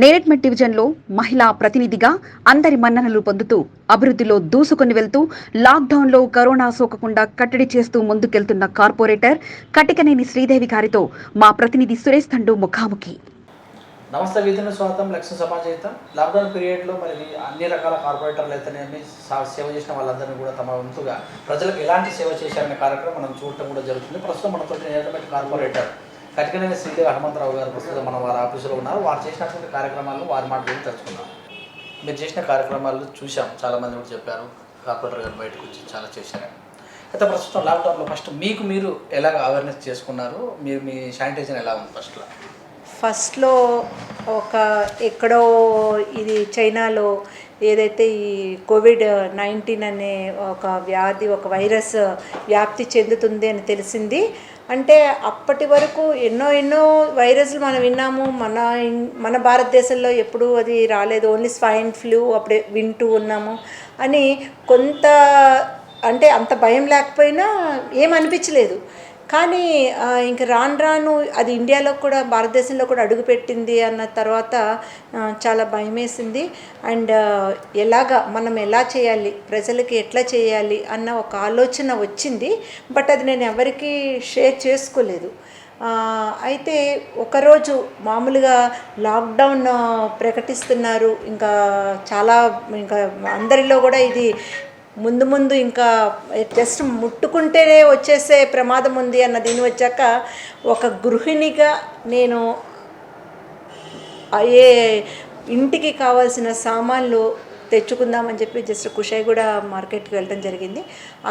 నేరేడ్మెట్ డివిజన్లో మహిళా ప్రతినిధిగా అందరి మన్ననలు పొందుతూ అభివృద్ధిలో దూసుకొని వెళ్తూ లాక్డౌన్లో కరోనా సోకకుండా కట్టడి చేస్తూ ముందుకెళ్తున్న కార్పొరేటర్ కటికనేని శ్రీదేవి గారితో మా ప్రతినిధి సురేష్ తండు ముఖాముఖి. నమస్తే, వీధిని స్వాగతం. లక్ష్యం సమాజం లాక్డౌన్ పీరియడ్లో మరి అన్ని రకాల కార్పొరేటర్లు అయితేనేమి సేవ చేసిన వాళ్ళందరినీ కూడా తమ వంతుగా ప్రజలకు ఎలాంటి సేవ చేశారనే కార్యక్రమం మనం చూడటం కూడా జరుగుతుంది. ప్రస్తుతం మనతో నేరేడ్మెట్ కార్పొరేటర్ కటికనేని శ్రీదేవి హనుమంతరావు గారు ప్రస్తుతం మనం వారి ఆఫీసులో ఉన్నారు. వారు చేసినటువంటి కార్యక్రమాలను వారి మాట గురించి తెలుసుకున్నాం. మీరు చేసిన కార్యక్రమాలు చూసాం, చాలామంది కూడా చెప్పారు కార్పొరేటర్ గారు బయటకు వచ్చి చాలా చేశారు. అయితే ప్రస్తుతం లాక్డౌన్లో ఫస్ట్ మీరు ఎలాగ అవేర్నెస్ చేసుకున్నారు? మీ శానిటైజర్ ఎలా ఉంది? ఫస్ట్లో ఎక్కడో ఇది చైనాలో ఏదైతే ఈ కోవిడ్-19 అనే ఒక వ్యాధి, ఒక వైరస్ వ్యాప్తి చెందుతుంది అని తెలిసింది. అంటే అప్పటి వరకు ఎన్నో వైరస్లు మనం విన్నాము. మన భారతదేశంలో ఎప్పుడూ అది రాలేదు. ఓన్లీ స్వైన్ ఫ్లూ అప్పుడే వింటూ ఉన్నాము అని కొంత, అంటే అంత భయం లేకపోయినా ఏమనిపించలేదు. కానీ ఇంక రాను అది ఇండియాలో కూడా, భారతదేశంలో కూడా అడుగుపెట్టింది అన్న తర్వాత చాలా భయం వేసింది. అండ్ మనం ఎలా చేయాలి, ప్రజలకి ఎట్లా చేయాలి అన్న ఒక ఆలోచన వచ్చింది. బట్ అది నేను ఎవరికీ షేర్ చేసుకోలేదు. అయితే ఒకరోజు మామూలుగా లాక్డౌన్ ప్రకటిస్తున్నారు. ఇంకా అందరిలో కూడా ఇది ముందు ఇంకా జస్ట్ ముట్టుకుంటేనే వచ్చేసే ప్రమాదం ఉంది అన్న దీని వచ్చాక ఒక గృహిణిగా నేను ఇంటికి కావాల్సిన సామాన్లు తెచ్చుకుందామని చెప్పి జస్ట్ కుషాయిగూడ మార్కెట్కి వెళ్ళడం జరిగింది.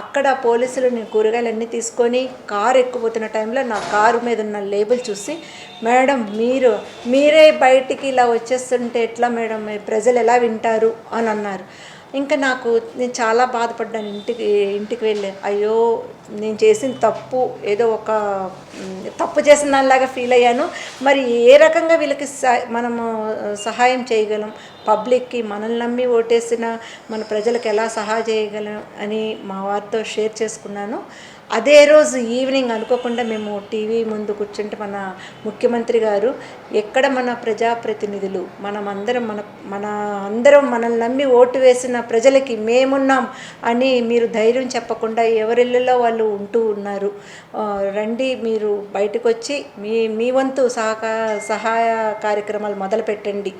అక్కడ పోలీసులు నేను కూరగాయలన్నీ తీసుకొని కారు ఎక్కుపోతున్న టైంలో నా కారు మీద ఉన్న లేబుల్ చూసి, మేడం మీరే బయటికి ఇలా వచ్చేస్తుంటే ఎట్లా మేడం, ప్రజలు ఎలా వింటారు అని అన్నారు. ఇంకా నేను చాలా బాధపడ్డాను. ఇంటికి వెళ్ళి అయ్యో నేను చేసిన తప్పు, ఏదో ఒక తప్పు చేసిన దానిలాగా ఫీల్ అయ్యాను. మరి ఏ రకంగా వీళ్ళకి మనము సహాయం చేయగలం, పబ్లిక్కి మనల్ని నమ్మి ఓటేసిన మన ప్రజలకు ఎలా సహాయం చేయగలం అని మా వారితో షేర్ చేసుకున్నాను. అదే రోజు ఈవినింగ్ అనుకోకుండా మేము టీవీ ముందు కూర్చుంటే మన ముఖ్యమంత్రి గారు, ఎక్కడ మన ప్రజాప్రతినిధులు, అందరం మనల్ని నమ్మి ఓటు వేసిన ప్రజలకి మేమున్నాం అని మీరు ధైర్యం చెప్పకుండా ఎవరిళ్ళలో వాళ్ళు ఉంటూ ఉన్నారు. రండి, మీరు బయటకు వచ్చి మీ వంతు సహాయ కార్యక్రమాలు మొదలు పెట్టండి.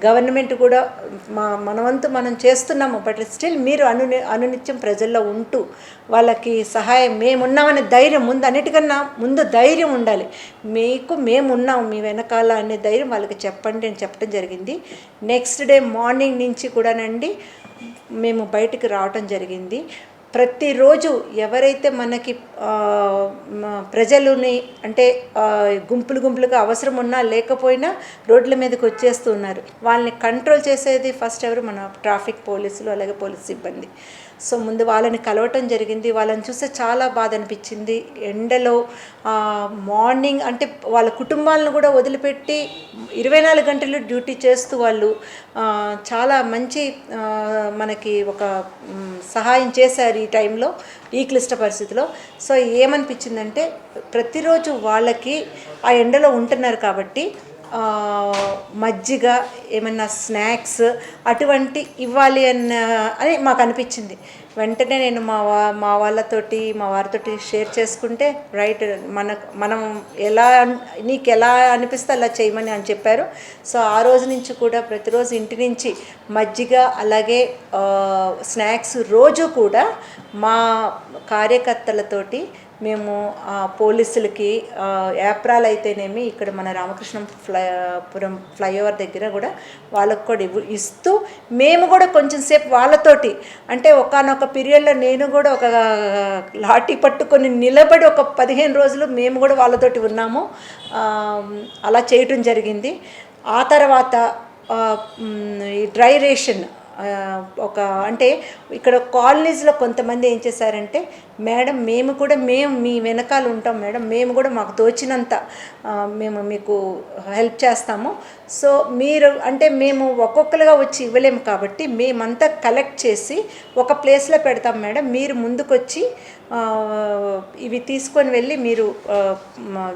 గవర్నమెంట్ కూడా మన వంతు మనం చేస్తున్నాము. బట్ స్టిల్ మీరు అనునిత్యం ప్రజల్లో ఉంటూ వాళ్ళకి సహాయం మేమున్నామనే ధైర్యం, అన్నిటికన్నా ముందు ధైర్యం ఉండాలి. మేమున్నాం మీ వెనకాల అనే ధైర్యం వాళ్ళకి చెప్పండి అని చెప్పడం జరిగింది. నెక్స్ట్ డే మార్నింగ్ నుంచి కూడానండి మేము బయటికి రావటం జరిగింది. ప్రతిరోజు ఎవరైతే మనకి ప్రజలుని, అంటే గుంపులుగా అవసరం ఉన్నా లేకపోయినా రోడ్ల మీదకి వచ్చేస్తున్నారు. వాళ్ళని కంట్రోల్ చేసేది ఫస్ట్ ఎవరు? మన ట్రాఫిక్ పోలీసులు, అలాగే పోలీసు సిబ్బంది. సో ముందు వాళ్ళని కలవటం జరిగింది. వాళ్ళని చూస్తే చాలా బాధ అనిపించింది. ఎండలో మార్నింగ్ అంటే వాళ్ళ కుటుంబాలను కూడా వదిలిపెట్టి 24 గంటలు డ్యూటీ చేస్తూ వాళ్ళు చాలా మంచి మనకి ఒక సహాయం చేశారు ఈ టైంలో, ఈ క్లిష్ట పరిస్థితిలో. సో ఏమనిపించిందంటే ప్రతిరోజు వాళ్ళకి ఆ ఎండలో ఉంటున్నారు కాబట్టి మజ్జిగ, ఏమన్నా స్నాక్స్ అటువంటి ఇవ్వాలి అని మాకు అనిపించింది. వెంటనే నేను మా వాళ్ళతోటి, మా వారితోటి షేర్ చేసుకుంటే, రైట్, మనం నీకు ఎలా అనిపిస్తే అలా చేయమని అని చెప్పారు. సో ఆ రోజు నుంచి కూడా ప్రతిరోజు ఇంటి నుంచి మజ్జిగ అలాగే స్నాక్స్ రోజు కూడా మా కార్యకర్తలతోటి మేము పోలీసులకి, ఏప్రాల్ అయితేనేమి ఇక్కడ మన రామకృష్ణపురం ఫ్లైఓవర్ దగ్గర కూడా వాళ్ళకు కూడా ఇస్తూ, మేము కూడా కొంచెం సేపు వాళ్ళతోటి, అంటే ఒకానొక పీరియడ్లో నేను కూడా ఒక లాఠీ పట్టుకొని నిలబడి ఒక 15 రోజులు మేము కూడా వాళ్ళతోటి ఉన్నాము. అలా చేయటం జరిగింది. ఆ తర్వాత ఈ డ్రై రేషన్ అంటే ఇక్కడ కాలనీస్లో కొంతమంది ఏం చేశారంటే మేడం మేము కూడా మీ వెనకాల ఉంటాం మేడం, మేము కూడా మాకు తోచినంత మేము మీకు హెల్ప్ చేస్తాము. సో మీరు అంటే మేము ఒక్కొక్కరుగా వచ్చి ఇవ్వలేము కాబట్టి మేమంతా కలెక్ట్ చేసి ఒక ప్లేస్లో పెడతాం మేడం, మీరు ముందుకొచ్చి ఇవి తీసుకొని వెళ్ళి మీరు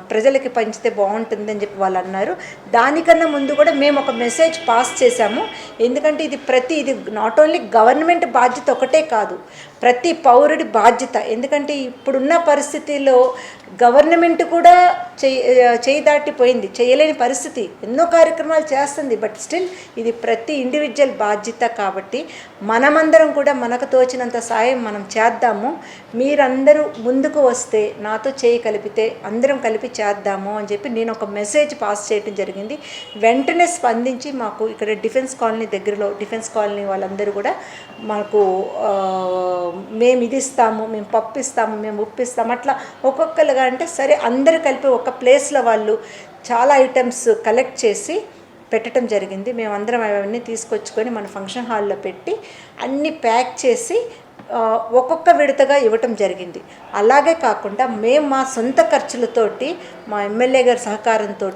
ప్రజలకి పంచితే బాగుంటుందని చెప్పి వాళ్ళు అన్నారు. దానికన్నా ముందు కూడా మేము ఒక మెసేజ్ పాస్ చేశాము. ఎందుకంటే ఇది నాట్ ఓన్లీ గవర్నమెంట్ బాధ్యత ఒకటే కాదు, ప్రతి పౌరుడి బాధ్యత. ఎందుకంటే ఇప్పుడున్న పరిస్థితిలో గవర్నమెంట్ కూడా చేయి దాటిపోయింది, చేయలేని పరిస్థితి, ఎన్నో కార్యక్రమాలు చేస్తుంది. బట్ స్టిల్ ఇది ప్రతి ఇండివిజువల్ బాధ్యత కాబట్టి మనమందరం కూడా మనకు తోచినంత సాయం మనం చేద్దాము. మీరందరూ ముందుకు వస్తే నాతో చేయి కలిపితే అందరం కలిపి చేద్దాము అని చెప్పి నేను ఒక మెసేజ్ పాస్ చేయడం జరిగింది. వెంటనే స్పందించి మాకు ఇక్కడ డిఫెన్స్ కాలనీ దగ్గరలో డిఫెన్స్ కాలనీ వాళ్ళందరూ కూడా మాకు మేము ఇది ఇస్తాము, మేము పప్పు ఇస్తాము, మేము ఉప్పు ఇస్తాము, అట్లా ఒక్కొక్కరుగా అంటే సరే అందరూ కలిపి ఒక ప్లేస్లో వాళ్ళు చాలా ఐటమ్స్ కలెక్ట్ చేసి పెట్టడం జరిగింది. మేమందరం అవన్నీ తీసుకొచ్చుకొని మన ఫంక్షన్ హాల్లో పెట్టి అన్నీ ప్యాక్ చేసి ఒక్కొక్క విడతగా ఇవ్వటం జరిగింది. అలాగే కాకుండా మేము మా సొంత ఖర్చులతోటి, మా ఎమ్మెల్యే గారి సహకారంతో,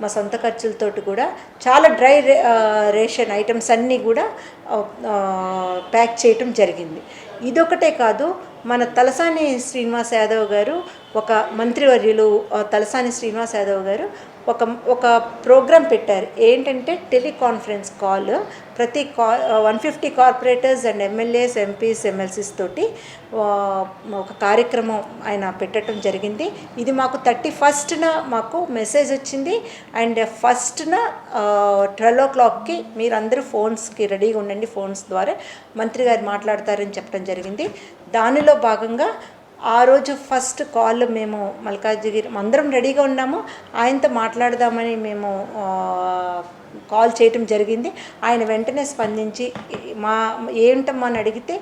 మా సొంత ఖర్చులతోటి కూడా చాలా డ్రై రేషన్ ఐటమ్స్ అన్నీ కూడా ప్యాక్ చేయటం జరిగింది. ఇదొకటే కాదు, మన తలసాని శ్రీనివాస్ యాదవ్ గారు, ఒక మంత్రివర్యులు తలసాని శ్రీనివాస్ యాదవ్ గారు ఒక ప్రోగ్రాం పెట్టారు. ఏంటంటే టెలికాన్ఫరెన్స్ కాల్, ప్రతి 150 corporators and MLAs, MPs, MLCs తోటి ఒక కార్యక్రమం ఆయన పెట్టడం జరిగింది. ఇది మాకు 31st మాకు మెసేజ్ వచ్చింది. అండ్ 1st 12 o'clockకి మీరందరూ ఫోన్స్కి రెడీగా ఉండండి, ఫోన్స్ ద్వారా మంత్రి గారు మాట్లాడతారని చెప్పడం జరిగింది. దానిలో భాగంగా ఆ రోజు ఫస్ట్ కాల్ మేము మల్కాజ్గిరి అందరం రెడీగా ఉన్నాము, ఆయనతో మాట్లాడదామని మేము కాల్ చేయటం జరిగింది. ఆయన వెంటనే స్పందించి ఏంటమ్మా అని అడిగితే,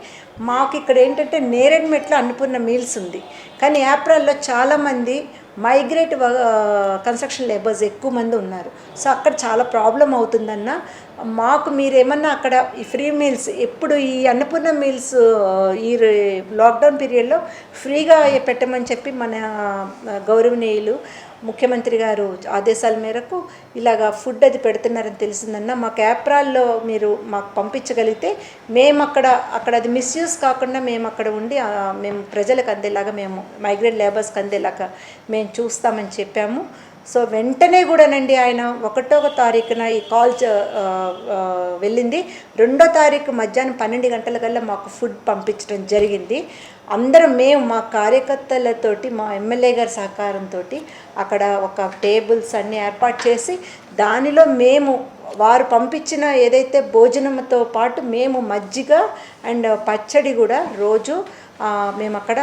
మాకు ఇక్కడ ఏంటంటే నేరేడ్మెట్లో అన్నపూర్ణ మీల్స్ ఉంది, కానీ ఏప్రిల్లో చాలామంది మైగ్రేట్ కన్స్ట్రక్షన్ లేబర్స్ ఎక్కువ మంది ఉన్నారు. సో అక్కడ చాలా ప్రాబ్లం అవుతుందన్న, మాకు మీరేమన్నా అక్కడ ఈ ఫ్రీ మీల్స్ ఎప్పుడు ఈ అన్నపూర్ణ మీల్స్ ఈ లాక్డౌన్ పీరియడ్లో ఫ్రీగా పెట్టమని చెప్పి మన గౌరవనీయులు ముఖ్యమంత్రి గారు ఆదేశాల మేరకు ఇలాగా ఫుడ్ అది పెడుతున్నారని తెలిసిందన్న. మాకు ఏప్రిల్లో మీరు మాకు పంపించగలిగితే మేము అక్కడ అది మిస్యూజ్ కాకుండా మేము అక్కడ ఉండి మేము ప్రజలకు అందేలాగా, మేము మైగ్రేట్ లేబర్స్కి అందేలాగా మేము చూస్తామని చెప్పాము. సో వెంటనే కూడానండి ఆయన 1వ తారీఖున ఈ కాల్ వెళ్ళింది. 2వ తారీఖు మధ్యాహ్నం 12 గంటలకల్లా మాకు ఫుడ్ పంపించడం జరిగింది. అందరం మేము మా కార్యకర్తలతోటి, మా ఎమ్మెల్యే గారి సహకారంతో అక్కడ ఒక టేబుల్స్ అన్నీ ఏర్పాటు చేసి దానిలో మేము వారు పంపించిన ఏదైతే భోజనంతో పాటు మేము మజ్జిగ అండ్ పచ్చడి కూడా రోజు మేము అక్కడ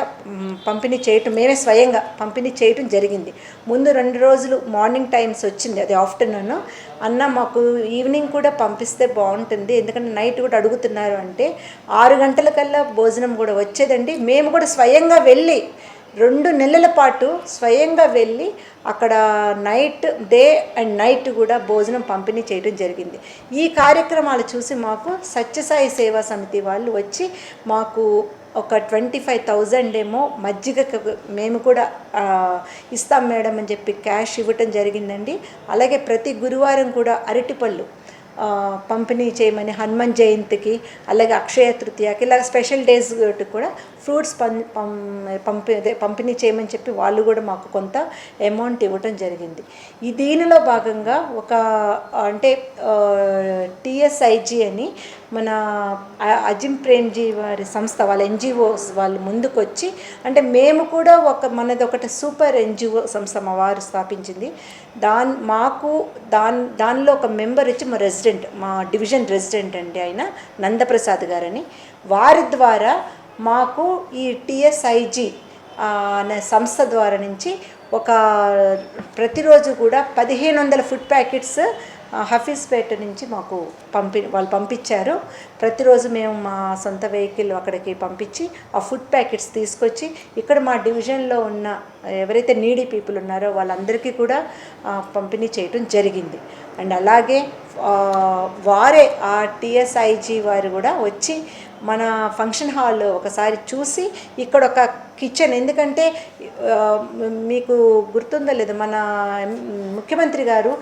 పంపిణీ చేయటం, మేమే స్వయంగా పంపిణీ చేయటం జరిగింది. ముందు 2 రోజులు మార్నింగ్ టైమ్స్ వచ్చింది, అది ఆఫ్టర్నూన్. అన్న మాకు ఈవినింగ్ కూడా పంపిస్తే బాగుంటుంది, ఎందుకంటే నైట్ కూడా అడుగుతున్నారు అంటే 6 గంటలకల్లా భోజనం కూడా వచ్చేదండి. మేము కూడా స్వయంగా వెళ్ళి 2 నెలల పాటు స్వయంగా వెళ్ళి అక్కడ డే అండ్ నైట్ కూడా భోజనం పంపిణీ చేయడం జరిగింది. ఈ కార్యక్రమాలు చూసి మాకు సత్యసాయి సేవా సమితి వాళ్ళు వచ్చి మాకు ఒక 25,000 ఏమో మజ్జిగ మేము కూడా ఇస్తాం మేడం అని చెప్పి క్యాష్ ఇవ్వటం జరిగిందండి. అలాగే ప్రతి గురువారం కూడా అరటిపళ్ళు పంపిణీ చేయమని, హనుమాన్ జయంతికి అలాగే అక్షయ తృతీయకి ఇలా స్పెషల్ డేస్ కూడా ఫ్రూట్స్ పంపిణీ చేయమని చెప్పి వాళ్ళు కూడా మాకు కొంత అమౌంట్ ఇవ్వటం జరిగింది. ఈ దీనిలో భాగంగా ఒక అంటే TSIG అని మన అజిం ప్రేమ్జీ వారి సంస్థ, వాళ్ళ NGOs వాళ్ళు ముందుకు వచ్చి, అంటే మేము కూడా మనది ఒకటి సూపర్ NGO సంస్థ మా వారు స్థాపించింది. దానిలో ఒక మెంబర్ వచ్చి మా డివిజన్ రెసిడెంట్ అండి, ఆయన నందప్రసాద్ గారని. వారి ద్వారా మాకు ఈ TSIG అనే సంస్థ ద్వారా నుంచి ప్రతిరోజు కూడా 1,500 ఫుడ్ ప్యాకెట్స్ హఫీజ్పేట నుంచి మాకు వాళ్ళు పంపించారు. ప్రతిరోజు మేము మా సొంత వెహికల్ అక్కడికి పంపించి ఆ ఫుడ్ ప్యాకెట్స్ తీసుకొచ్చి ఇక్కడ మా డివిజన్లో ఉన్న ఎవరైతే నీడీ పీపుల్ ఉన్నారో వాళ్ళందరికీ కూడా పంపిణీ చేయడం జరిగింది. అండ్ అలాగే వారే ఆ TSIG వారు కూడా వచ్చి మన ఫంక్షన్ హాల్ ఒకసారి చూసి ఇక్కడ ఒక కిచెన్, ఎందుకంటే మీకు గుర్తుందో లేదు, మన ముఖ్యమంత్రి గారు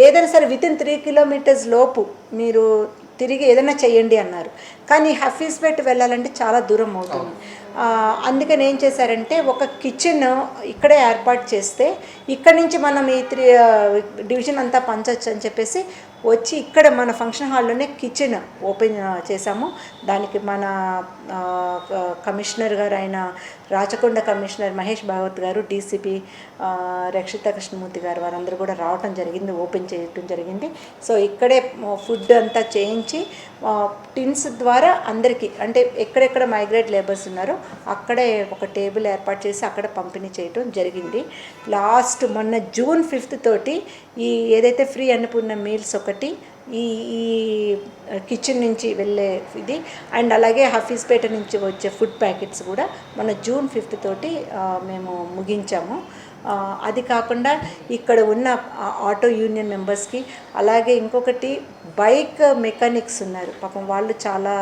ఏదైనా సరే వితిన్ 3 కిలోమీటర్స్ లోపు మీరు తిరిగి ఏదైనా చెయ్యండి అన్నారు. కానీ హఫీజ్పేట వెళ్ళాలంటే చాలా దూరం అవుతుంది. అందుకని ఏం చేశారంటే ఒక కిచెన్ ఇక్కడే ఏర్పాటు చేస్తే ఇక్కడి నుంచి మనం ఈ డివిజన్ అంతా పంచవచ్చు అని చెప్పేసి వచ్చి ఇక్కడ మన ఫంక్షన్ హాల్లోనే కిచెన్ ఓపెన్ చేశాము. దానికి మన కమిషనర్ గారు అయిన రాచకొండ కమిషనర్ మహేష్ భాగవత్ గారు, డీసీపీ రక్షిత కృష్ణమూర్తి గారు వారందరూ కూడా రావటం జరిగింది, ఓపెన్ చేయటం జరిగింది. సో ఇక్కడే ఫుడ్ అంతా చేయించి టిన్స్ ద్వారా అందరికీ, అంటే ఎక్కడెక్కడ మైగ్రేట్ లేబర్స్ ఉన్నారో అక్కడే ఒక టేబుల్ ఏర్పాటు చేసి అక్కడ పంపిణీ చేయటం జరిగింది. లాస్ట్ మొన్న జూన్ 5 తోటి ఈ ఏదైతే ఫ్రీ అన్నపూర్ణ మీల్స్ ఒకటి ఈ ఈ కిచెన్ నుంచి వెళ్ళే ఇది, అండ్ అలాగే హఫీజ్పేట నుంచి వచ్చే ఫుడ్ ప్యాకెట్స్ కూడా మన జూన్ 5 తోటి మేము ముగించాము. అది కాకుండా ఇక్కడ ఉన్న ఆటో యూనియన్ మెంబర్స్కి, అలాగే ఇంకొకటి బైక్ మెకానిక్స్ ఉన్నారు, పాపం వాళ్ళు చాలా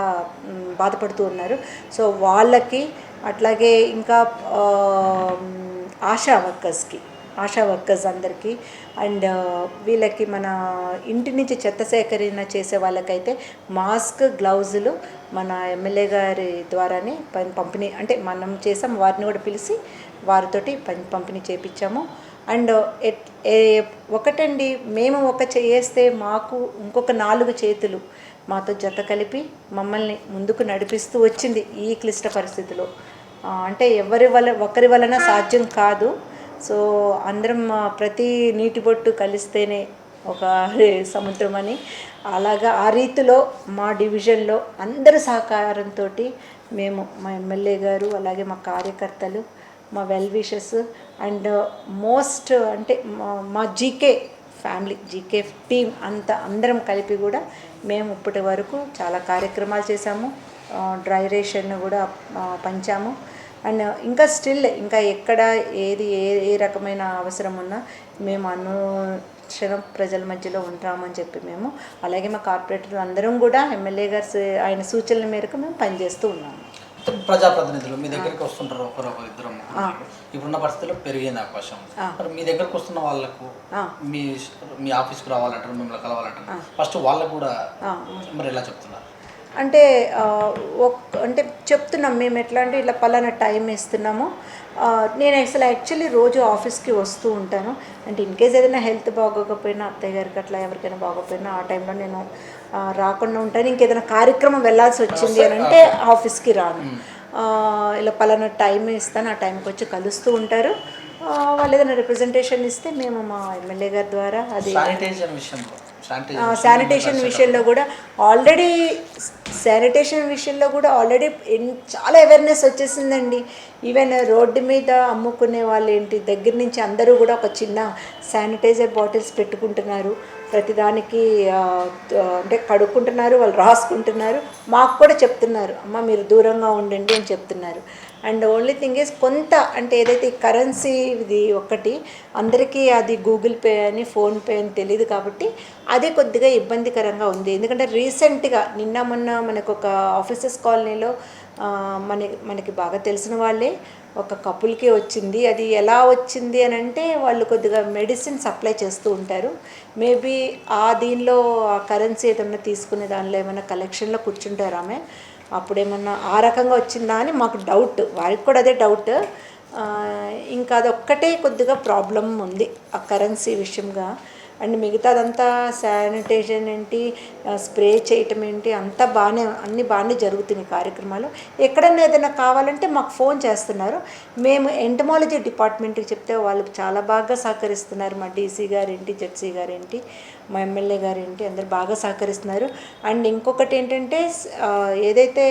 బాధపడుతూ ఉన్నారు. సో వాళ్ళకి, అట్లాగే ఇంకా ఆశా వర్కర్స్ అందరికీ, అండ్ వీళ్ళకి మన ఇంటి నుంచి చెత్త సేకరణ చేసే వాళ్ళకైతే మాస్క్, గ్లౌజులు మన ఎమ్మెల్యే గారి ద్వారానే పంపిణీ, అంటే మనం చేసాం, వారిని కూడా పిలిచి వారితోటి పంపిణీ చేయించాము. అండ్ ఒకటండి, మేము ఒక చేస్తే మాకు ఇంకొక 4 చేతులు మాతో జత కలిపి మమ్మల్ని ముందుకు నడిపిస్తూ వచ్చింది ఈ క్లిష్ట పరిస్థితిలో. అంటే ఒకరి వలన సాధ్యం కాదు. సో అందరం ప్రతి నీటి బొట్టు కలిస్తేనే ఒక సముద్రం అని, అలాగా ఆ రీతిలో మా డివిజన్లో అందరి సహకారంతో మేము, మా ఎమ్మెల్యే గారు, అలాగే మా కార్యకర్తలు, మా వెల్ విషెస్, అండ్ మోస్ట్ అంటే మా జీకే ఫ్యామిలీ, జీకే టీం అందరం కలిపి కూడా మేము ఇప్పటి వరకు చాలా కార్యక్రమాలు చేశాము. డ్రై రేషన్ కూడా పంచాము. అండ్ ఇంకా స్టిల్ ఇంకా ఎక్కడ ఏ రకమైన అవసరం ఉన్నా మేము అనుక్షణం ప్రజల మధ్యలో ఉంటామని చెప్పి మేము, అలాగే మా కార్పొరేటర్లు అందరం కూడా ఎమ్మెల్యే గారు ఆయన సూచనల మేరకు మేము పనిచేస్తూ ఉన్నాము. ప్రజాప్రతినిధులు మీ దగ్గరికి వస్తుంటారు, ఒకరు ఇద్దరు, ఇప్పుడున్న పరిస్థితుల్లో పెరిగింది అవకాశం. మరి మీ దగ్గరకు వస్తున్న వాళ్ళకు మీ ఆఫీస్కి రావాలంటారు, మిమ్మల్ని కలవాలంటారు, ఫస్ట్ వాళ్ళకు కూడా మరి ఎలా చెప్తున్నారు? అంటే చెప్తున్నాం మేము, ఎట్లా అంటే ఇట్లా పలానా టైం ఇస్తున్నాము. నేను అసలు యాక్చువల్లీ రోజు ఆఫీస్కి వస్తూ ఉంటాను. అంటే ఇన్ కేస్ ఏదైనా హెల్త్ బాగోకపోయినా, అత్తయ్య గారికి అట్లా ఎవరికైనా బాగోకపోయినా ఆ టైంలో నేను రాకుండా ఉంటాను. ఇంకేదైనా కార్యక్రమం వెళ్ళాల్సి వచ్చింది అని అంటే ఆఫీస్కి రాను. ఇలా పలానా టైం ఇస్తాను, ఆ టైంకి వచ్చి కలుస్తూ ఉంటారు. వాళ్ళు ఏదైనా రిప్రజెంటేషన్ ఇస్తే మేము మా ఎమ్మెల్యే గారి ద్వారా అది శానిటేషన్ విషయంలో కూడా ఆల్రెడీ చాలా అవేర్నెస్ వచ్చేసిందండి. ఈవెన్ రోడ్డు మీద అమ్ముకునే వాళ్ళు దగ్గర నుంచి అందరూ కూడా ఒక చిన్న శానిటైజర్ బాటిల్స్ పెట్టుకుంటున్నారు. ప్రతిదానికి అంటే కడుక్కుంటున్నారు, వాళ్ళు రాసుకుంటున్నారు. మాకు కూడా చెప్తున్నారు, అమ్మ మీరు దూరంగా ఉండండి అని చెప్తున్నారు. అండ్ ఓన్లీ థింగ్ ఈజ్ కొంత, అంటే ఏదైతే కరెన్సీ ఇది ఒకటి అందరికీ అది గూగుల్ పే అని, ఫోన్పే అని తెలియదు కాబట్టి అదే కొద్దిగా ఇబ్బందికరంగా ఉంది. ఎందుకంటే రీసెంట్గా మొన్న మనకు ఒక ఆఫీసర్స్ కాలనీలో మనకి బాగా తెలిసిన వాళ్ళే ఒక కపుల్కి వచ్చింది. అది ఎలా వచ్చింది అని అంటే వాళ్ళు కొద్దిగా మెడిసిన్ సప్లై చేస్తూ ఉంటారు. మేబీ దీనిలో ఆ కరెన్సీ ఏదన్నా తీసుకునే దానిలో ఏమైనా కలెక్షన్లో కూర్చుంటారు ఆమె, అప్పుడేమన్నా ఆ రకంగా వచ్చిందా అని మాకు డౌట్, వారికి కూడా అదే డౌట్. ఇంకా అదొక్కటే కొద్దిగా ప్రాబ్లం ఉంది ఆ కరెన్సీ విషయంగా. అండ్ మిగతాదంతా శానిటేషన్ ఏంటి, స్ప్రే చేయటం ఏంటి, అంతా అన్నీ బాగానే జరుగుతున్నాయి కార్యక్రమాలు. ఎక్కడన్నా ఏదైనా కావాలంటే మాకు ఫోన్ చేస్తున్నారు. మేము ఎంటమాలజీ డిపార్ట్మెంట్కి చెప్తే వాళ్ళు చాలా బాగా సహకరిస్తున్నారు. మా డీసీ గారేంటి, జెడ్సీ గారేంటి, మా ఎమ్మెల్యే గారేంటి, అందరు బాగా సహకరిస్తున్నారు. అండ్ ఇంకొకటి ఏంటంటే ఏదైతే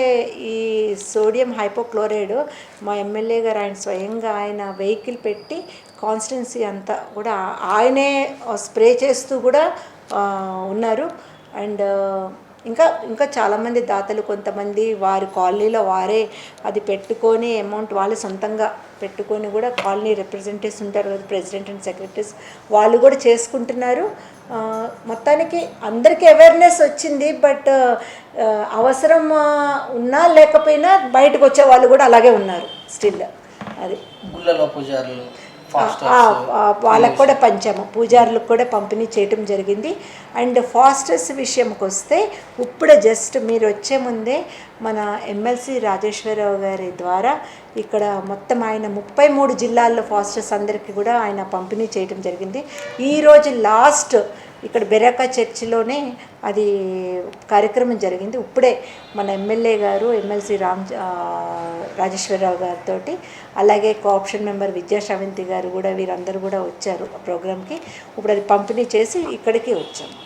ఈ సోడియం హైపోక్లోరైడ్ మా ఎమ్మెల్యే గారు ఆయన స్వయంగా ఆయన వెహికల్ పెట్టి కాన్స్టిట్యున్సీ అంతా కూడా ఆయనే స్ప్రే చేస్తూ కూడా ఉన్నారు. అండ్ ఇంకా చాలామంది దాతలు, కొంతమంది వారి కాలనీలో వారే అది పెట్టుకొని అమౌంట్ వాళ్ళు సొంతంగా పెట్టుకొని కూడా కాలనీ రిప్రజెంటేటివ్స్ ఉంటారు కదా, ప్రెసిడెంట్ అండ్ సెక్రటరీస్, వాళ్ళు కూడా చేసుకుంటున్నారు. మొత్తానికి అందరికీ అవేర్నెస్ వచ్చింది. బట్ అవసరం ఉన్నా లేకపోయినా బయటకు వచ్చే వాళ్ళు కూడా అలాగే ఉన్నారు స్టిల్. అది గుళ్ళలో పూజారులు వాళ్ళకు కూడా పంచాము, పూజారులకు కూడా పంపిణీ చేయటం జరిగింది. అండ్ ఫాస్టర్స్ విషయంకి వస్తే ఇప్పుడే జస్ట్ మీరు వచ్చే ముందే మన ఎమ్మెల్సీ రాజేశ్వరరావు గారి ద్వారా ఇక్కడ మొత్తం ఆయన 33 జిల్లాల్లో ఫాస్టర్స్ అందరికీ కూడా ఆయన పంపిణీ చేయటం జరిగింది. ఈరోజు లాస్ట్ ఇక్కడ బెరాకా చర్చిలోనే అది కార్యక్రమం జరిగింది. ఇప్పుడే మన ఎమ్మెల్యే గారు ఎమ్మెల్సీ రాజేశ్వరరావు గారితో, అలాగే కోఆప్షన్ మెంబర్ విద్యా శ్రవంతి గారు కూడా, వీరందరూ కూడా వచ్చారు ఆ ప్రోగ్రామ్కి. ఇప్పుడు అది పంపిణీ చేసి ఇక్కడికి వచ్చాము.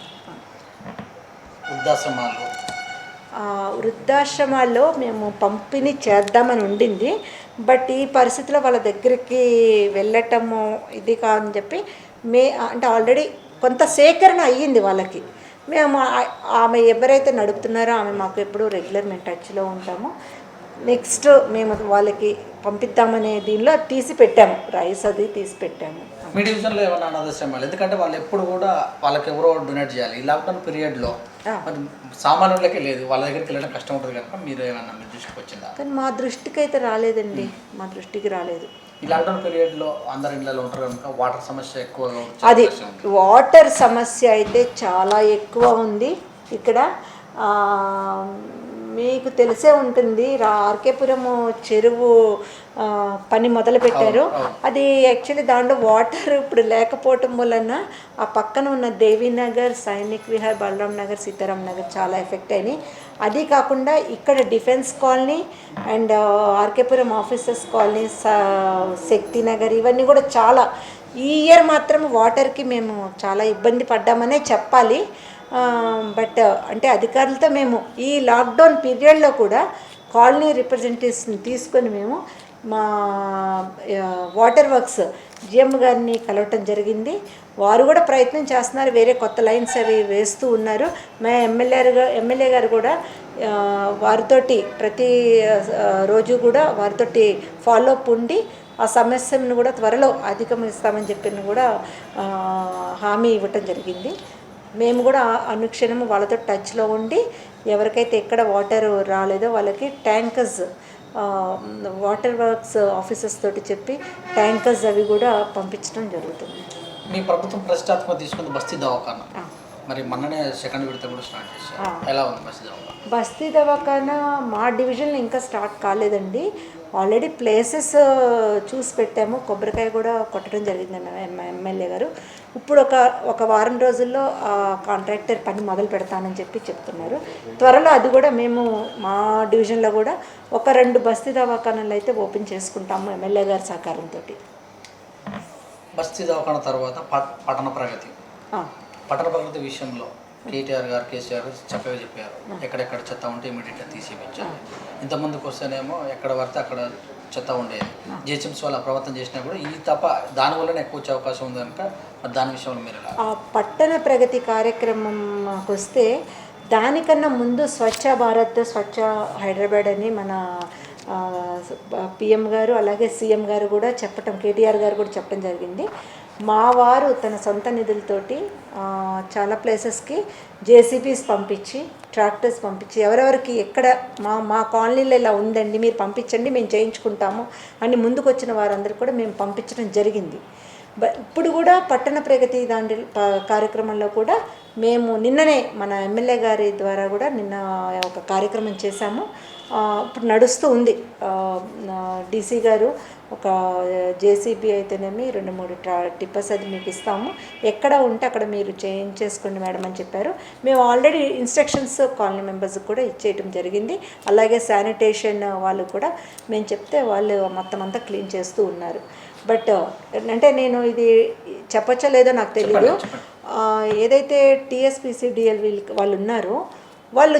వృద్ధాశ్రమాల్లో మేము పంపిణీ చేద్దామని ఉండింది, బట్ ఈ పరిస్థితిలో వాళ్ళ దగ్గరికి వెళ్ళటము ఇది కాదని చెప్పి అంటే ఆల్రెడీ కొంత సేకరణ అయ్యింది వాళ్ళకి. మేము ఆమె ఎవరైతే నడుపుతున్నారో ఆమె మాకు ఎప్పుడు రెగ్యులర్ మేము టచ్లో ఉంటాము. నెక్స్ట్ మేము వాళ్ళకి పంపిద్దామనే దీనిలో తీసి పెట్టాము, రైస్ అది తీసి పెట్టాము. మీ డివిజన్లో ఏమన్నా అనాథాశ్రమాలు, ఎందుకంటే వాళ్ళు ఎప్పుడు కూడా వాళ్ళకి ఎవరో డొనేట్ చేయాలి. ఈ లాక్డౌన్ పీరియడ్లో మరి సామాన్యులకే లేదు, వాళ్ళ దగ్గరికి వెళ్ళడం కష్టం ఉంటుంది కనుక మీరు ఏమన్నా మీ దృష్టికి వచ్చిందా? కానీ మా దృష్టికి అయితే రాలేదండి, మా దృష్టికి రాలేదు. ఈ లాక్డౌన్ పీరియడ్లో అందరు ఇళ్ళలో ఉంటారు కనుక వాటర్ సమస్య ఎక్కువగా, అది వాటర్ సమస్య అయితే చాలా ఎక్కువ ఉంది ఇక్కడ. మీకు తెలిసే ఉంటుంది, ఆర్కేపురం చెరువు పని మొదలుపెట్టారు. అది యాక్చువల్లీ దాంట్లో వాటర్ ఇప్పుడు లేకపోవటం వలన ఆ పక్కన ఉన్న దేవీనగర్, సైనిక్ విహార్, బలరాం నగర్, సీతారాం నగర్ చాలా ఎఫెక్ట్ అయినాయి. అది కాకుండా ఇక్కడ defence colony and RK Puram officers colony, Shakti Nagar, ఇవన్నీ కూడా చాలా ఈ ఇయర్ మాత్రం వాటర్కి మేము చాలా ఇబ్బంది పడ్డామనే చెప్పాలి. బట్ అంటే అధికారులతో మేము ఈ లాక్డౌన్ పీరియడ్లో కూడా కాలనీ రిప్రజెంటేటివ్స్ని తీసుకొని మేము మా వాటర్ వర్క్స్ జిఎం గారిని కలవటం జరిగింది. వారు కూడా ప్రయత్నం చేస్తున్నారు, వేరే కొత్త లైన్స్ అవి వేస్తూ ఉన్నారు. మా ఎమ్మెల్యే గారు కూడా వారితోటి ప్రతి రోజు కూడా వారితోటి ఫాలోఅప్ ఉండి ఆ సమస్యను కూడా త్వరలో అధిగమిస్తామని చెప్పిన కూడా హామీ ఇవ్వటం జరిగింది. మేము కూడా అనుక్షణము వాళ్ళతో టచ్లో ఉండి ఎవరికైతే ఎక్కడ వాటర్ రాలేదో వాళ్ళకి ట్యాంకర్స్, వాటర్ వర్క్స్ ఆఫీసర్స్ తోటి చెప్పి ట్యాంకర్స్ అవి కూడా పంపించడం జరుగుతుంది. మీ ప్రభుత్వం ప్రతిష్టాత్మక తీసుకుంది బస్తీ దవాఖానా, మరి మొన్ననే సెకండ్ విడత కూడా స్టార్ట్ చేశారు. ఎలా ఉంది బస్తీ దవాఖానా? బస్తీ దవాఖానా మా డివిజన్లో ఇంకా స్టార్ట్ కాలేదండి. ఆల్రెడీ ప్లేసెస్ చూసి పెట్టాము, కొబ్బరికాయ కూడా కొట్టడం జరిగింది ఎమ్మెల్యే గారు. ఇప్పుడు ఒక వారం రోజుల్లో కాంట్రాక్టర్ పని మొదలు పెడతానని చెప్పి చెప్తున్నారు. త్వరలో అది కూడా మేము మా డివిజన్లో కూడా ఒక 2 బస్తీ దవాఖానాలు అయితే ఓపెన్ చేసుకుంటాము ఎమ్మెల్యే గారి సహకారంతో. బస్తీ దవాఖానా తర్వాత పట్టణ ప్రగతి విషయంలో కేటీఆర్ గారు, కేసీఆర్ చక్కగా చెప్పారు, ఎక్కడెక్కడ చెత్త ఉంటే ఇమీడియట్గా తీసేపించాలి. ఇంతకుముందుకు వస్తేనేమో ఎక్కడ పడితే అక్కడ చెత్త ఉండేది. జిహెచ్ఎంసీ వాళ్ళు ప్రవర్తన చేసినా కూడా ఈ తప్ప దానివల్లనే ఎక్కువ వచ్చే అవకాశం ఉంది కనుక మరి దాని విషయంలో మీరు పట్టణ ప్రగతి కార్యక్రమంకి వస్తే దానికన్నా ముందు స్వచ్ఛ భారత్, స్వచ్ఛ హైదరాబాద్ అని మన పిఎం గారు అలాగే సీఎం గారు కూడా చెప్పటం, కేటీఆర్ గారు కూడా చెప్పడం జరిగింది. మా వారు తన సొంత నిధులతోటి చాలా ప్లేసెస్కి జేసీబీస్ పంపించి, ట్రాక్టర్స్ పంపించి, ఎవరెవరికి ఎక్కడ మా కాలనీలో ఇలా ఉందండి మీరు పంపించండి మేము చేయించుకుంటాము అని ముందుకు వచ్చిన వారందరూ కూడా మేము పంపించడం జరిగింది. ఇప్పుడు కూడా పట్టణ ప్రగతి దాని కార్యక్రమంలో కూడా మేము నిన్ననే మన ఎమ్మెల్యే గారి ద్వారా కూడా నిన్న ఒక కార్యక్రమం చేశాము. ఇప్పుడు నడుస్తూ ఉంది. డీసీ గారు ఒక జేసీబీ అయితేనేమి 2-3 టిప్పర్స్ అది మీకు ఇస్తాము, ఎక్కడ ఉంటే అక్కడ మీరు చేయించేసుకోండి మేడం అని చెప్పారు. మేము ఆల్రెడీ ఇన్స్ట్రక్షన్స్ కాలనీ మెంబర్స్కి కూడా ఇచ్చేయటం జరిగింది. అలాగే శానిటేషన్ వాళ్ళు కూడా మేము చెప్తే వాళ్ళు మొత్తం అంతా క్లీన్ చేస్తూ ఉన్నారు. బట్ అంటే నేను ఇది చెప్పచ్చో లేదో నాకు తెలియదు. ఏదైతే టీఎస్పీసీడీఎల్ వాళ్ళు ఉన్నారో వాళ్ళు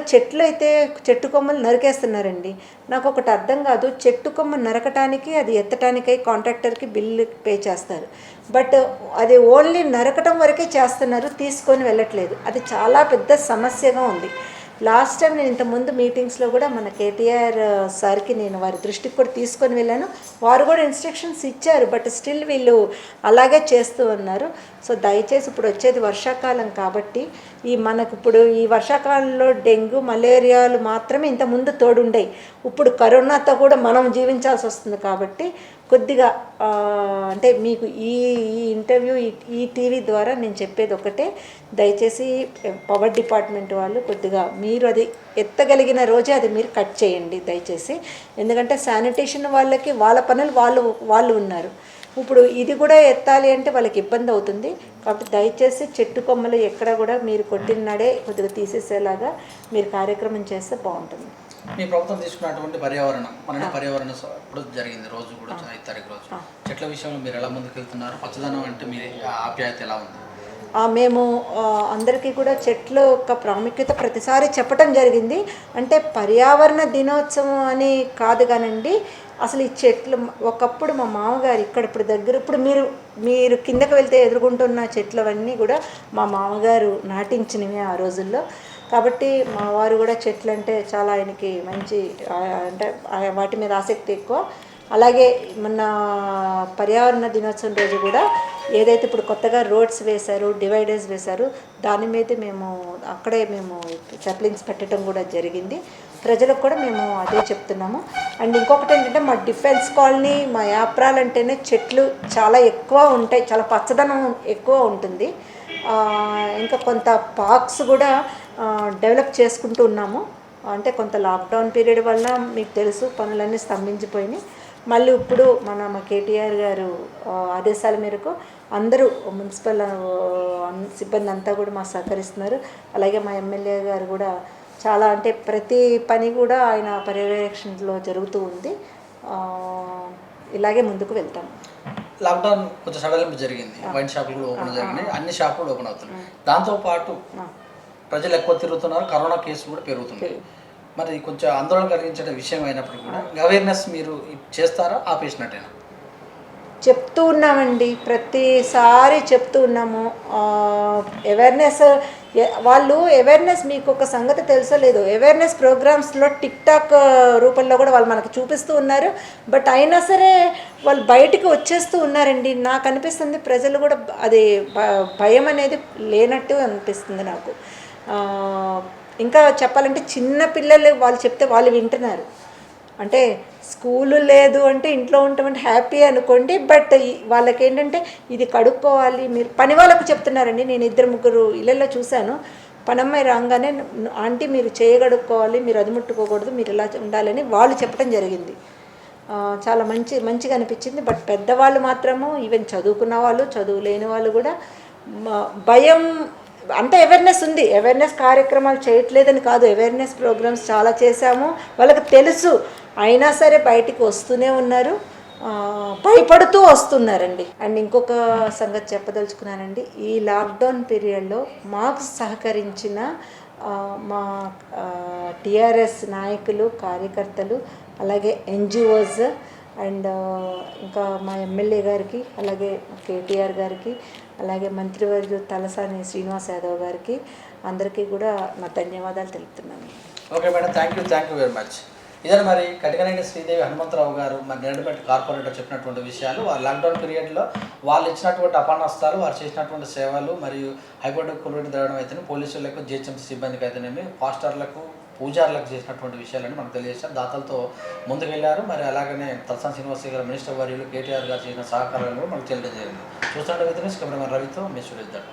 చెట్టు కొమ్మలు నరికేస్తున్నారండి. నాకు ఒకటి అర్థం కాదు, చెట్టు కొమ్మ నరకటానికి అది ఎత్తటానికై కాంట్రాక్టర్కి బిల్లు పే చేస్తారు, బట్ అది ఓన్లీ నరకటం వరకే చేస్తున్నారు, తీసుకొని వెళ్ళట్లేదు. అది చాలా పెద్ద సమస్యగా ఉంది. లాస్ట్ టైం నేను ఇంతకుముందు మీటింగ్స్లో కూడా మన కేటీఆర్ సార్కి నేను వారి దృష్టికి కూడా తీసుకొని వెళ్ళాను. వారు కూడా ఇన్స్ట్రక్షన్స్ ఇచ్చారు, బట్ స్టిల్ వీళ్ళు అలాగే చేస్తూ ఉన్నారు. సో దయచేసి ఇప్పుడు వచ్చేది వర్షాకాలం కాబట్టి మనకు ఇప్పుడు ఈ వర్షాకాలంలో డెంగ్యూ, మలేరియాలు మాత్రమే ఇంతకుముందు తోడుండేవి. ఇప్పుడు కరోనాతో కూడా మనం జీవించాల్సి వస్తుంది కాబట్టి కొద్దిగా అంటే మీకు ఈ ఈ ఇంటర్వ్యూ ఈ టీవీ ద్వారా నేను చెప్పేది ఒకటే, దయచేసి పవర్ డిపార్ట్మెంట్ వాళ్ళు కొద్దిగా మీరు అది ఎత్తగలిగిన రోజే అది మీరు కట్ చేయండి దయచేసి. ఎందుకంటే శానిటేషన్ వాళ్ళకి వాళ్ళ పనులు వాళ్ళు ఉన్నారు. ఇప్పుడు ఇది కూడా ఎత్తాలి అంటే వాళ్ళకి ఇబ్బంది అవుతుంది. కాబట్టి దయచేసి చెట్టు కొమ్మలు ఎక్కడ కూడా మీరు కొట్టినాడే కొద్దిగా తీసేసేలాగా మీరు కార్యక్రమం చేస్తే బాగుంటుంది. మీ ప్రభుత్వం తీసుకున్నటువంటి పర్యావరణ ఇప్పుడు జరిగింది రోజు కూడా 5 తారీఖు రోజు చెట్ల విషయంలో మీరు ఎలా ముందుకు వెళ్తున్నారు? పచ్చదనం అంటే మీ ఆప్యాయత ఎలా ఉంది? మేము అందరికీ కూడా చెట్ల యొక్క ప్రాముఖ్యత ప్రతిసారి చెప్పడం జరిగింది. అంటే పర్యావరణ దినోత్సవం అని కాదు కానండి, అసలు ఈ చెట్లు ఒకప్పుడు మా మామగారు ఇప్పుడు దగ్గర ఇప్పుడు మీరు కిందకి వెళ్తే ఎదుర్కొంటున్న చెట్లు అవన్నీ కూడా మా మామగారు నాటించినవి ఆ రోజుల్లో. కాబట్టి మా వారు కూడా చెట్లు అంటే చాలా ఆయనకి మంచి అంటే వాటి మీద ఆసక్తి ఎక్కువ. అలాగే మొన్న పర్యావరణ దినోత్సవం రోజు కూడా ఏదైతే ఇప్పుడు కొత్తగా రోడ్స్ వేశారు, డివైడర్స్ వేశారు, దాని మీద అక్కడే మేము సప్లింగ్స్ పెట్టడం కూడా జరిగింది. ప్రజలకు కూడా మేము అదే చెప్తున్నాము. అండ్ ఇంకొకటి ఏంటంటే మా డిఫెన్స్ కాలనీ, మా యాప్రాలంటేనే చెట్లు చాలా ఎక్కువ ఉంటాయి, చాలా పచ్చదనం ఎక్కువ ఉంటుంది. ఇంకా కొంత పార్క్స్ కూడా డెవలప్ చేసుకుంటూ ఉన్నాము. అంటే కొంత లాక్డౌన్ పీరియడ్ వల్ల మీకు తెలుసు పనులన్నీ స్తంభించిపోయినాయి. మళ్ళీ ఇప్పుడు మా కేటీఆర్ గారు ఆదేశాల మేరకు అందరూ మున్సిపల్ సిబ్బంది అంతా కూడా మాకు సహకరిస్తున్నారు. అలాగే మా ఎమ్మెల్యే గారు కూడా చాలా అంటే ప్రతి పని కూడా ఆయన పర్యవేక్షణలో జరుగుతూ ఉంది. ఇలాగే ముందుకు వెళ్తాం. లాక్డౌన్ కొంచెం సడలింపు జరిగింది, వైన్ షాపులు కూడా ఓపెన్ జరిగినాయి, అన్ని షాపులు ఓపెన్ అవుతున్నాయి. దాంతోపాటు ప్రజలు ఎక్కువ తిరుగుతున్నారు, కరోనా కేసులు కూడా పెరుగుతున్నాయి. మరి కొంచెం ఆందోళన కలిగించే విషయం అయినప్పుడు కూడా అవేర్నెస్ మీరు చేస్తారా, ఆపేసినట్టేనా? చెప్తూ ఉన్నామండి, ప్రతిసారి చెప్తూ ఉన్నాము. అవేర్నెస్ మీకు ఒక సంగతి తెలుసో లేదు, అవేర్నెస్ ప్రోగ్రామ్స్లో టిక్టాక్ రూపంలో కూడా వాళ్ళు మనకు చూపిస్తూ ఉన్నారు. బట్ అయినా సరే వాళ్ళు బయటికి వచ్చేస్తూ ఉన్నారండి. నాకు అనిపిస్తుంది ప్రజలు కూడా అది భయం అనేది లేనట్టు అనిపిస్తుంది నాకు. ఇంకా చెప్పాలంటే చిన్న పిల్లలు వాళ్ళు చెప్తే వాళ్ళు వింటున్నారు. అంటే స్కూలు లేదు అంటే ఇంట్లో ఉంటామంటే హ్యాపీ అనుకోండి. బట్ వాళ్ళకి ఏంటంటే ఇది కడుక్కోవాలి, మీరు పని వాళ్ళకు చెప్తున్నారండి. నేను 2-3 ఇళ్ళల్లో చూశాను. పనమ్మాయి రాగానే ఆంటీ మీరు చేయగడుక్కోవాలి, మీరు అది ముట్టుకోకూడదు, మీరు ఇలా ఉండాలని వాళ్ళు చెప్పడం జరిగింది. చాలా మంచిగా అనిపించింది. బట్ పెద్దవాళ్ళు మాత్రము, ఈవెన్ చదువుకున్న వాళ్ళు, చదువు లేని వాళ్ళు కూడా భయం అంటే అవేర్నెస్ ఉంది. అవేర్నెస్ కార్యక్రమాలు చేయట్లేదని కాదు, అవేర్నెస్ ప్రోగ్రామ్స్ చాలా చేశాము, వాళ్ళకి తెలుసు. అయినా సరే బయటికి వస్తూనే ఉన్నారు, భయపడుతూ వస్తున్నారండి. అండ్ ఇంకొక సంగతి చెప్పదలుచుకున్నానండి, ఈ లాక్డౌన్ పీరియడ్లో మాకు సహకరించిన మా టీఆర్ఎస్ నాయకులు, కార్యకర్తలు, అలాగే ఎన్జిఓస్ అండ్ ఇంకా మా ఎమ్మెల్యే గారికి, అలాగే కేటీఆర్ గారికి, అలాగే మంత్రివర్యులు తలసాని శ్రీనివాస్ యాదవ్ గారికి అందరికీ కూడా నా ధన్యవాదాలు తెలుపుతున్నాను. Okay madam, thank you very much. ఇదే మరి కటికనేని శ్రీదేవి హనుమంతరావు గారు మరి నేరడిమెట్ కార్పొరేటర్ చెప్పినటువంటి విషయాలు, వారు లాక్డౌన్ పీరియడ్లో వాళ్ళు ఇచ్చినటువంటి అపనస్తాలు, వారు చేసినటువంటి సేవలు, మరియు హైకోర్టు కొలువుటి తేవడం అయితేనే, పోలీసులకు, జిహెచ్ఎంసీ సిబ్బందికి అయితేనేమి, పాస్టర్లకు, పూజారులకు చేసినటువంటి విషయాలని మనకు తెలియజేశారు. దాతలతో ముందుకెళ్లారు. మరి అలాగనే తలసాని శ్రీనివాస్ గారు, మినిస్టర్ వర్యులు, కేటీఆర్ గారు చేసిన సహకారాలు కూడా మనకు తెలియజేయాలి. చూస్తుంటే కెమెరామెన్ రవితో మీ సురేష్ దట్.